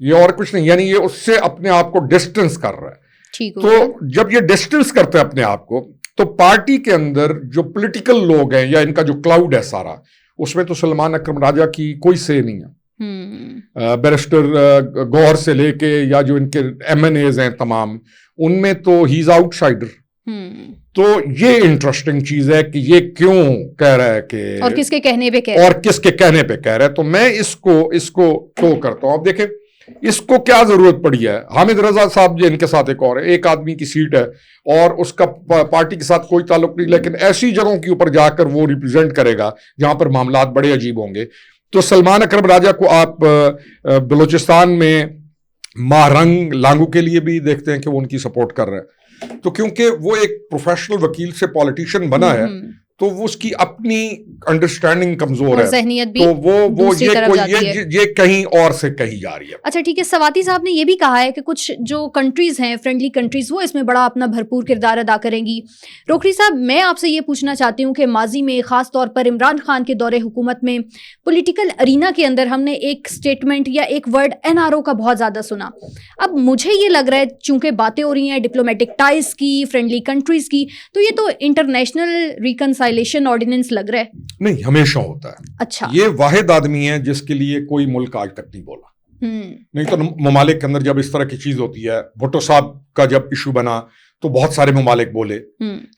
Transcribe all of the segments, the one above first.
یہ اور کچھ نہیں، یعنی یہ اس سے اپنے آپ کو ڈسٹنس کر رہا ہے. تو جب یہ ڈسٹنس کرتا ہے اپنے آپ کو تو پارٹی کے اندر جو پولیٹیکل لوگ ہیں یا ان کا جو کلاؤڈ ہے سارا، اس میں تو سلمان اکرم راجہ کی کوئی سے نہیں ہے. بیرسٹر گوہر سے لے کے یا جو ان کے ایم این ایز ہیں تمام، ان میں تو ہی از آؤٹ سائڈر. تو یہ انٹرسٹنگ چیز ہے کہ یہ کیوں کہہ رہا ہے کہ اور کس کے کہنے پہ کہہ رہا ہے، اور کس کے کہنے پہ کہہ رہا ہے. تو میں اس کو ٹو کرتا ہوں. اب دیکھیں اس کو کیا ضرورت پڑی ہے. حامد رضا صاحب جو ان کے ساتھ ایک اور ہے، ایک آدمی کی سیٹ ہے اور اس کا پارٹی کے ساتھ کوئی تعلق نہیں، لیکن ایسی جگہوں کے اوپر جا کر وہ ریپرزینٹ کرے گا جہاں پر معاملات بڑے عجیب ہوں گے. تو سلمان اکرم راجہ کو آپ بلوچستان میں ماہ رنگ لانگو کے لیے بھی دیکھتے ہیں کہ وہ ان کی سپورٹ کر رہا ہے. تو کیونکہ وہ ایک پروفیشنل وکیل سے پولیٹیشین بنا ہے تو وہ اس کی اپنی انڈرسٹینڈنگ کمزور ہے، ذہنیت بھی تو وہ یہ کہیں اور سے کہیں جا رہی ہے. اچھا ٹھیک ہے، سواتی صاحب نے یہ بھی کہا ہے کہ کچھ جو کنٹریز ہیں فرینڈلی کنٹریز وہ اس میں بڑا اپنا بھرپور کردار ادا کریں گی. روکھری صاحب میں آپ سے یہ پوچھنا چاہتی ہوں کہ ماضی میں خاص طور پر عمران خان کے دور حکومت میں پولیٹیکل ارینا کے اندر ہم نے ایک اسٹیٹمنٹ یا ایک ورڈ NRO کا بہت زیادہ سنا. اب مجھے یہ لگ رہا ہے چونکہ باتیں ہو رہی ہیں ڈپلومیٹک ٹائز کی، فرینڈلی کنٹریز کی، تو یہ تو انٹرنیشنل ریکنسائلیشن آرڈیننس لگ رہا ہے. نہیں، ہمیشہ ہوتا ہے. اچھا، یہ واحد آدمی ہے جس کے لیے کوئی ملک آج تک نہیں بولا. نہیں تو ممالک کے اندر جب اس طرح کی چیز ہوتی ہے، بھٹو صاحب کا جب ایشو بنا تو بہت سارے ممالک بولے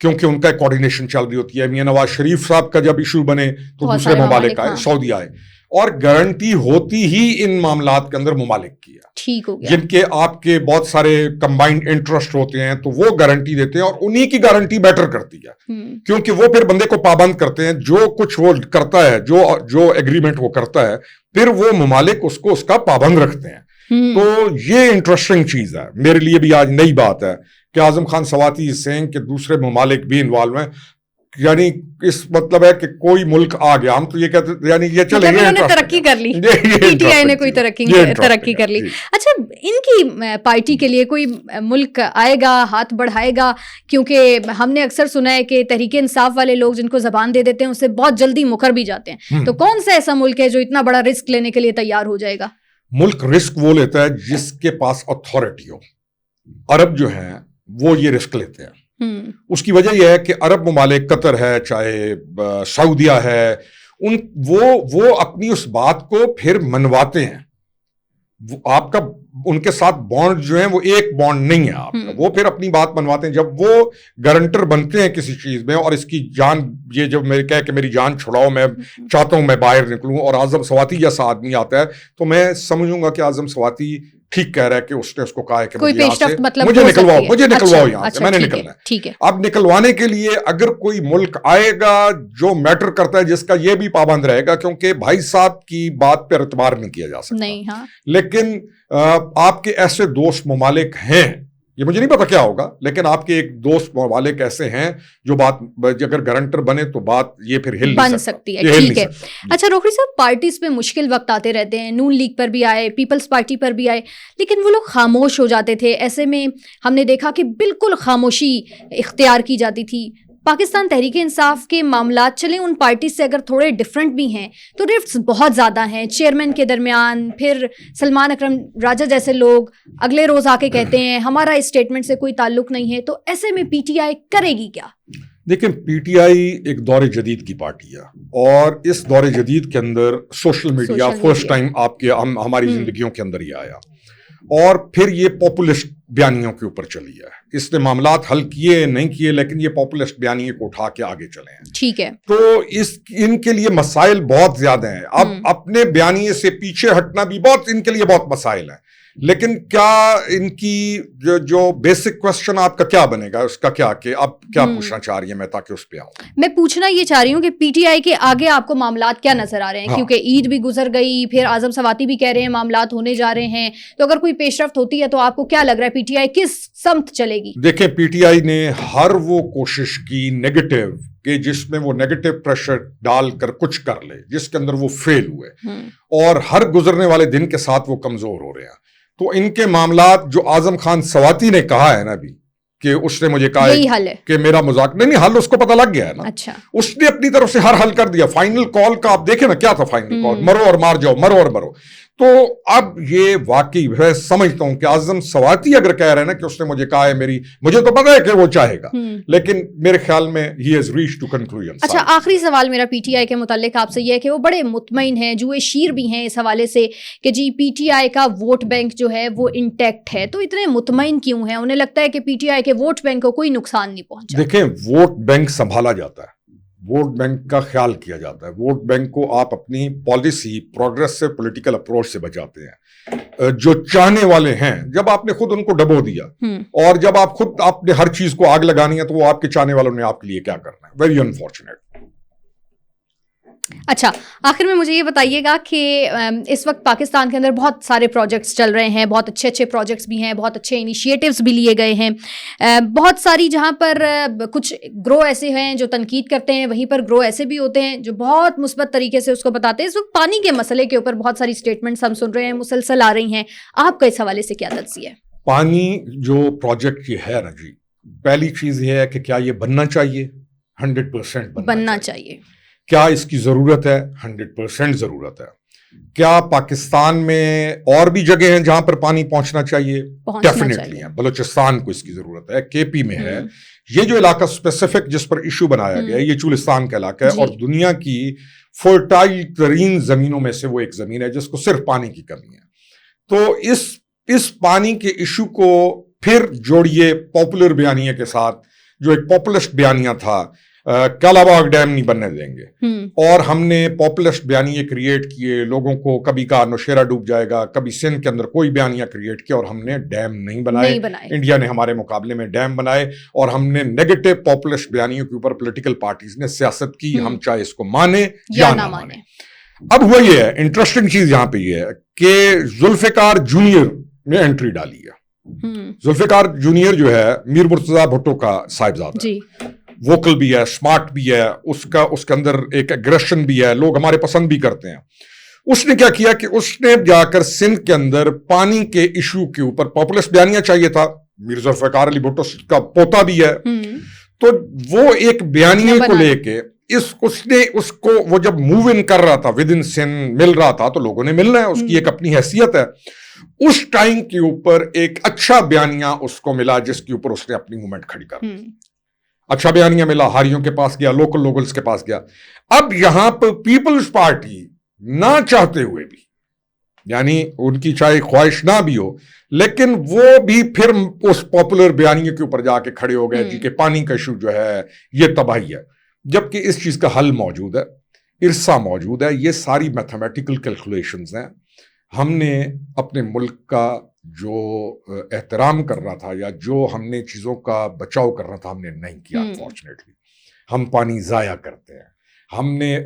کیونکہ ان کا کوارڈینیشن چل رہی ہوتی ہے. میاں نواز شریف صاحب کا جب ایشو بنے تو دوسرے ممالک آئے، سعودی آئے، اور گارنٹی ہوتی ہی ان معاملات کے اندر ممالک کی ہے ٹھیک ہو گیا، جن کے آپ کے بہت سارے کمبائنڈ انٹرسٹ ہوتے ہیں، تو وہ گارنٹی دیتے ہیں اور انہی کی گارنٹی بیٹر کرتی ہے کیونکہ وہ پھر بندے کو پابند کرتے ہیں. جو کچھ وہ کرتا ہے، جو ایگریمنٹ وہ کرتا ہے، پھر وہ ممالک اس کو اس کا پابند رکھتے ہیں. تو یہ انٹرسٹنگ چیز ہے. میرے لیے بھی آج نئی بات ہے کہ اعظم خان سواتی سینگ کے دوسرے ممالک بھی انوالو ہیں. یعنی اس مطلب ہے کہ کوئی ملک آ گیا، ہم تو یہ کہتے ہیں یعنی یہ چلے گئے ترقی کر لی، پی ٹی آئی نے کوئی ترقی کر لی. اچھا، ان کی پارٹی کے لیے کوئی ملک آئے گا، ہاتھ بڑھائے گا؟ کیونکہ ہم نے اکثر سنا ہے کہ تحریک انصاف والے لوگ جن کو زبان دے دیتے ہیں اس سے بہت جلدی مکر بھی جاتے ہیں. تو کون سا ایسا ملک ہے جو اتنا بڑا رسک لینے کے لیے تیار ہو جائے گا؟ ملک رسک وہ لیتا ہے جس کے پاس اتھارٹی ہو. عرب جو ہیں وہ یہ رسک لیتے ہیں. اس کی وجہ یہ ہے کہ عرب ممالک، قطر ہے، چاہے سعودیہ ہے، وہ اپنی اس بات کو پھر منواتے ہیں. آپ کا ان کے ساتھ بانڈ جو ہیں وہ ایک بانڈ نہیں ہے آپ کا، وہ پھر اپنی بات منواتے ہیں. جب وہ گارنٹر بنتے ہیں کسی چیز میں اور اس کی جان، یہ جب میرے کہے کہ میری جان چھڑاؤ، میں چاہتا ہوں میں باہر نکلوں، اور اعظم سواتی جیسا آدمی آتا ہے تو میں سمجھوں گا کہ اعظم سواتی ٹھیک کہہ رہا ہے کہ اس نے اس کو کہا ہے کہ مجھے نکلواؤ یہاں سے، میں نے نکلنا ہے. اب نکلوانے کے لیے اگر کوئی ملک آئے گا جو میٹر کرتا ہے، جس کا یہ بھی پابند رہے گا، کیونکہ بھائی صاحب کی بات پر اعتبار نہیں کیا جا سکتا. لیکن آپ کے ایسے دوست ممالک ہیں، یہ مجھے نہیں پتا کیا ہوگا، لیکن آپ کے ایک دوست ممالک ایسے ہیں جو بات اگر گارنٹر بنے تو بات یہ پھر ہل بن سکتی ہے. ٹھیک ہے. اچھا روکھری صاحب، پارٹیز پہ مشکل وقت آتے رہتے ہیں، نون لیگ پر بھی آئے، پیپلز پارٹی پر بھی آئے، لیکن وہ لوگ خاموش ہو جاتے تھے. ایسے میں ہم نے دیکھا کہ بالکل خاموشی اختیار کی جاتی تھی. پاکستان تحریک انصاف کے معاملات چلیں ان پارٹیز سے اگر تھوڑے ڈفرینٹ بھی ہیں تو رفٹس بہت زیادہ ہیں چیئرمین کے درمیان. پھر سلمان اکرم راجہ جیسے لوگ اگلے روز آ کے کہتے ہیں ہمارا اس اسٹیٹمنٹ سے کوئی تعلق نہیں ہے. تو ایسے میں پی ٹی آئی کرے گی کیا؟ دیکھیں، پی ٹی آئی ایک دور جدید کی پارٹی ہے اور اس دور جدید کے اندر سوشل میڈیا فرسٹ ٹائم آپ کے ہماری زندگیوں کے اندر ہی آیا، اور پھر یہ پاپولسٹ بیانیوں کے اوپر چلی ہے. اس نے معاملات حل کیے نہیں کیے، لیکن یہ پاپولسٹ بیانیے کو اٹھا کے آگے چلے ہیں. ٹھیک ہے. تو ان کے لیے مسائل بہت زیادہ ہیں. اب اپنے بیانیے سے پیچھے ہٹنا بھی ان کے لیے بہت مسائل ہیں. لیکن کیا ان کی جو بیسک کوشچن آپ کا کیا بنے گا، اس کا کیا کہ آپ کیا پوچھنا چاہ رہی ہیں، میں تاکہ اس پہ آؤں. میں پوچھنا یہ چاہ رہی ہوں کہ پی ٹی آئی کے آگے آپ کو معاملات کیا نظر آ رہے ہیں؟ کیونکہ عید بھی گزر گئی، پھر اعظم سواتی بھی کہہ رہے ہیں معاملات ہونے جا رہے ہیں، تو اگر کوئی پیش رفت ہوتی ہے تو آپ کو کیا لگ رہا ہے پی ٹی آئی کس سمت چلے گی؟ دیکھیں، پی ٹی آئی نے ہر وہ کوشش کی نیگیٹو کہ جس میں وہ نیگیٹو پریشر ڈال کر کچھ کر لے، جس کے اندر وہ فیل ہوئے، اور ہر گزرنے والے دن کے ساتھ وہ کمزور ہو رہے ہیں. تو ان کے معاملات جو اعظم خان سواتی نے کہا ہے نا ابھی کہ اس نے مجھے کہا ہے کہ میرا مذاق نہیں، حل اس کو پتہ لگ گیا ہے نا. اچھا. اس نے اپنی طرف سے ہر حل کر دیا. فائنل کال کا آپ دیکھیں نا کیا تھا فائنل کال، مرو اور مار جاؤ، مرو اور مرو. تو اب یہ واقعی میں سمجھتا ہوں کہ اعظم سواتی اگر کہہ رہے ہیں نا کہ اس نے مجھے کہا ہے مجھے تو پتا ہے کہ وہ چاہے گا، لیکن میرے خیال میں he has reached to conclusion. اچھا، آخری سوال میرا پی ٹی آئی کے متعلق آپ سے یہ ہے کہ وہ بڑے مطمئن ہیں، جوئے شیر بھی ہیں اس حوالے سے کہ جی پی ٹی آئی کا ووٹ بینک جو ہے وہ انٹیکٹ ہے، تو اتنے مطمئن کیوں ہیں؟ انہیں لگتا ہے کہ پی ٹی آئی کے ووٹ بینک کو کوئی نقصان نہیں پہنچا؟ دیکھیں، ووٹ بینک سنبھالا جاتا ہے، ووٹ بینک کا خیال کیا جاتا ہے، ووٹ بینک کو آپ اپنی پالیسی پروگریسو پولیٹیکل اپروچ سے بچاتے ہیں۔ جو چاہنے والے ہیں، جب آپ نے خود ان کو ڈبو دیا اور جب آپ نے ہر چیز کو آگ لگانی ہے تو وہ آپ کے چاہنے والوں نے آپ کے لیے کیا کرنا ہے؟ Very unfortunate. اچھا، آخر میں مجھے یہ بتائیے گا کہ اس وقت پاکستان کے اندر بہت سارے پروجیکٹس چل رہے ہیں، بہت اچھے پروجیکٹس بھی ہیں، بہت اچھے انیشیٹوز بھی لیے گئے ہیں، بہت ساری جہاں پر کچھ گروہ ایسے ہیں جو تنقید کرتے ہیں، وہیں پر گروہ ایسے بھی ہوتے ہیں جو بہت مثبت طریقے سے اس کو بتاتے ہیں۔ اس وقت پانی کے مسئلے کے اوپر بہت ساری اسٹیٹمنٹس ہم سن رہے ہیں، مسلسل آ رہی ہیں، آپ کا اس حوالے سے کیا تجزیہ ہے؟ پانی جو پروجیکٹ یہ ہے نا جی، پہلی چیز یہ ہے کہ کیا یہ بننا چاہیے؟ 100% بننا چاہیے۔ کیا اس کی ضرورت ہے؟ 100% ضرورت ہے۔ کیا پاکستان میں اور بھی جگہ ہیں جہاں پر پانی پہنچنا چاہیے؟ ڈیفینیٹلی ہے۔ بلوچستان کو اس کی ضرورت ہے، کے پی میں ہے۔ یہ جو علاقہ اسپیسیفک جس پر ایشو بنایا گیا ہے، یہ چولستان کا علاقہ ہے اور دنیا کی فرٹائل ترین زمینوں میں سے وہ ایک زمین ہے جس کو صرف پانی کی کمی ہے۔ تو اس پانی کے ایشو کو پھر جوڑیے پاپولر بیانیے کے ساتھ، جو ایک پاپولسٹ بیانیہ تھا، کالاباغ ڈیم نہیں بننے دیں گے، اور ہم نے پاپولسٹ بیانیے کریٹ کیے، لوگوں کو کبھی کہا نوشیرہ ڈوب جائے گا، کبھی سندھ کے اندر کوئی بیانیہ کریٹ کیا، اور ہم نے ڈیم نہیں بنائے۔ انڈیا نے ہمارے مقابلے میں ڈیم بنائے، اور ہم نے نیگیٹو پاپولسٹ بیانیوں کے اوپر پولیٹیکل پارٹیز نے سیاست کی، ہم چاہے اس کو مانے یا نہ مانے۔ اب ہوا یہ ہے، انٹرسٹنگ چیز یہاں پہ یہ ہے کہ ذوالفقار جونیئر نے انٹری ڈالی ہے۔ ذوالفقار جونیئر جو ہے میر مرتضیٰ بھٹو کا صاحبزادہ ہے، ووکل بھی ہے، سمارٹ بھی ہے، اس کے اندر ایک ایگریشن بھی ہے، لوگ ہمارے پسند بھی کرتے ہیں۔ اس نے کیا کیا کہ اس نے جا کر سندھ کے اندر پانی کے ایشو کے اوپر پاپولسٹ بیانیہ چاہیے تھا، میر ذوالفقار علی بھٹو کا پوتا بھی ہے، تو وہ ایک بیانیے کو لے کے اس کو وہ جب موو ان کر رہا تھا ود ان سندھ مل رہا تھا، تو لوگوں نے ملنا ہے، اس کی ایک اپنی حیثیت ہے۔ اس ٹائم کے اوپر ایک اچھا بیانیہ اس کو ملا جس کے اوپر اس نے اپنی موومنٹ کھڑی کر دی۔ اچھا بیانیہ ملا، ہاریوں کے پاس گیا، لوکلز کے پاس گیا۔ اب یہاں پر پیپلز پارٹی نہ چاہتے ہوئے بھی، یعنی ان کی چاہے خواہش نہ بھی ہو، لیکن وہ بھی پھر اس پاپولر بیانیے کے اوپر جا کے کھڑے ہو گئے جی کہ پانی کا ایشو جو ہے یہ تباہی ہے، جبکہ اس چیز کا حل موجود ہے، ارسا موجود ہے، یہ ساری میتھمیٹیکل کیلکولیشنز ہیں۔ ہم نے اپنے ملک کا جو احترام کر رہا تھا یا جو ہم نے چیزوں کا بچاؤ کرنا تھا، ہم نے نہیں کیا۔ انفارچونیٹلی ہم پانی ضائع کرتے ہیں،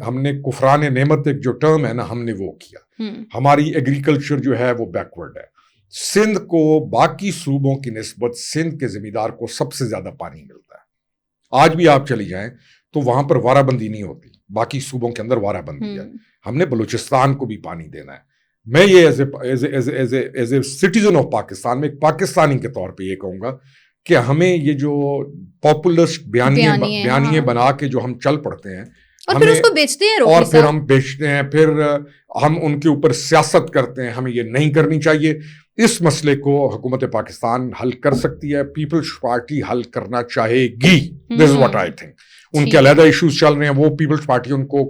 ہم نے کفران نعمت ایک جو ٹرم ہے نا، ہم نے وہ کیا۔ ہماری ایگریکلچر جو ہے وہ بیکورڈ ہے۔ سندھ کو باقی صوبوں کی نسبت سندھ کے زمیندار کو سب سے زیادہ پانی ملتا ہے۔ آج بھی آپ چلی جائیں تو وہاں پر وارہ بندی نہیں ہوتی، باقی صوبوں کے اندر وارہ بندی ہے۔ ہم نے بلوچستان کو بھی پانی دینا ہے۔ میں یہ as a citizen of Pakistan میں ایک پاکستانی کے طور پہ یہ کہوں گا کہ ہمیں یہ جو پاپولسٹ بیانیے بنا کے جو ہم چل پڑتے ہیں، اور پھر اس کو بیچتے ہیں، اور پھر ہم بیچتے ہیں، پھر ہم ان کے اوپر سیاست کرتے ہیں، ہمیں یہ نہیں کرنی چاہیے۔ اس مسئلے کو حکومت پاکستان حل کر سکتی ہے، پیپلز پارٹی حل کرنا چاہے گی۔ دس از واٹ آئی تھنک۔ ان کے علیحدہ ایشوز چل رہے ہیں، وہ پیپلز پارٹی ان کو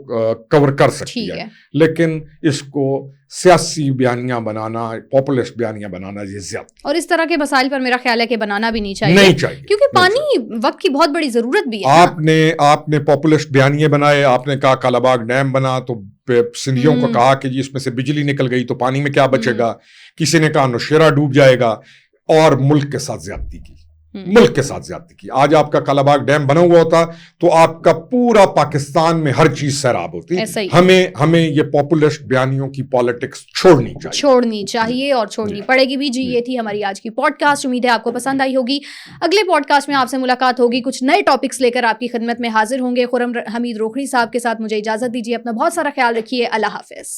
کور کر سکتی ہے، لیکن اس کو سیاسی بیانیاں بنانا، پاپولسٹ بیانیاں بنانا یہ زیادہ، اور اس طرح کے مسائل پر میرا خیال ہے کہ بنانا بھی نہیں چاہیے، کیونکہ پانی وقت کی بہت بڑی ضرورت بھی ہے۔ آپ نے پاپولسٹ بیانیے بنائے، آپ نے کہا کالاباغ ڈیم بنا، تو سندھیوں کو کہا کہ جی اس میں سے بجلی نکل گئی تو پانی میں کیا بچے گا، کسی نے کہا نوشیرہ ڈوب جائے گا، اور ملک کے ساتھ زیادتی کی۔ آج آپ کا کالاباغ ڈیم بنا ہوا ہوتا تو آپ کا پورا پاکستان میں ہر چیز سیراب ہوتی۔ ہمیں یہ پاپولسٹ بیانیوں کی پالیٹکس چھوڑنی چاہیے اور چھوڑنی پڑے گی بھی۔ جی، یہ تھی ہماری آج کی پوڈ کاسٹ، امید ہے آپ کو پسند آئی ہوگی۔ اگلے پوڈ کاسٹ میں آپ سے ملاقات ہوگی، کچھ نئے ٹاپکس لے کر آپ کی خدمت میں حاضر ہوں گے۔ خرم حمید روکھڑی صاحب کے ساتھ مجھے اجازت دیجیے، اپنا بہت سارا خیال رکھیے، اللہ حافظ۔